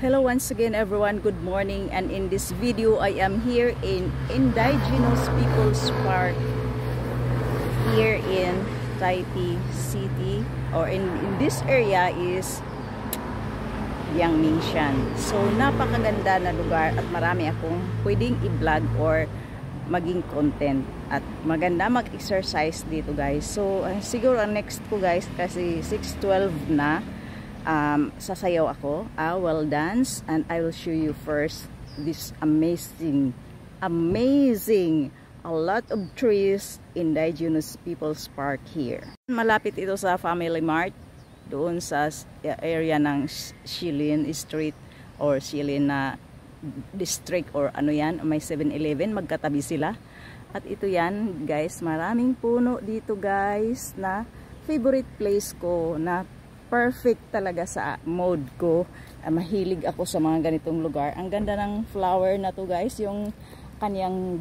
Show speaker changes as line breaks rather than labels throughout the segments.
Hello once again everyone, good morning, and in this video I am here in Indigenous People's Park here in Taipei City, or in this area is Yangmingshan. So napakaganda na lugar at marami akong pwedeng i-vlog or maging content at maganda mag-exercise dito guys. So siguro ang next ko guys, kasi 6:12 na, sasayaw ako, will dance, and I will show you first this amazing a lot of trees Indigenous People's Park here. Malapit ito sa Family Mart doon sa area ng Shilin Street or Shilin na district, or ano yan, may 7-Eleven, magkatabi sila. At ito yan guys, maraming puno dito guys, na favorite place ko, na perfect talaga sa mode ko. Mahilig ako sa mga ganitong lugar. Ang ganda ng flower na to guys, yung kanyang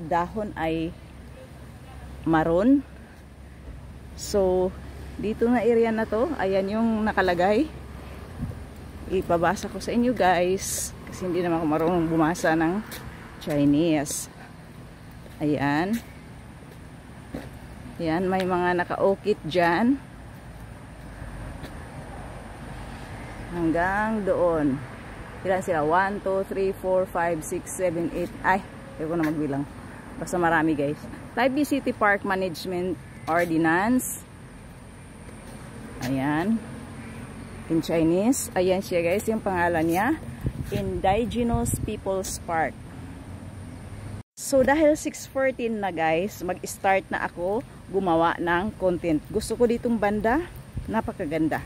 dahon ay maroon. So dito na area na to, ayan yung nakalagay. Ipabasa ko sa inyo guys, kasi hindi naman ako marunong bumasa ng Chinese. Ayan. Ayan, may mga nakaukit dyan. Hanggang doon. Ilan sila? 1, 2, 3, 4, 5, 6, 7, 8. Ay, hindi ko na magbilang. Basta marami guys. Taipei City Park Management Ordinance. Ayan. In Chinese. Ayan siya guys. Yung pangalan niya. Indigenous People's Park. So dahil 6:14 na guys, mag-start na ako gumawa ng content. Gusto ko ditong banda. Napakaganda.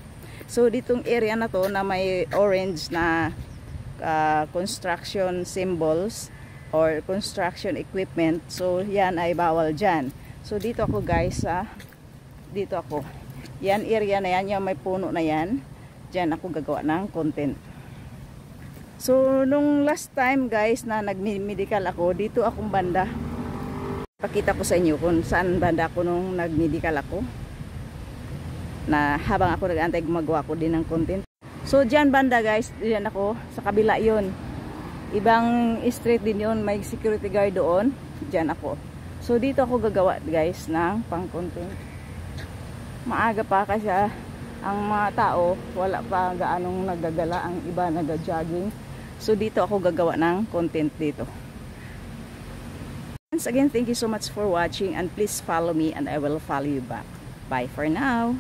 So ditong area na to na may orange na construction symbols or construction equipment, so yan ay bawal dyan. So dito ako guys, dito ako, yan area na yan, yung may puno na yan, dyan ako gagawa ng content. So nung last time guys na nag-medical ako, dito akong banda, pakita ko sa inyo kung saan banda ako nung nag-medical ako, na habang ako nag-antay gumagawa ko din ng content. So dyan banda guys, dyan ako, sa kabila yun, ibang street din yun, may security guard doon, dyan ako. So dito ako gagawa guys ng pang content. Maaga pa kasi ang mga tao wala pa gaanong nagagala, ang iba nag-jogging. So dito ako gagawa ng content dito. Once again, thank you so much for watching, and please follow me and I will follow you back. Bye for now.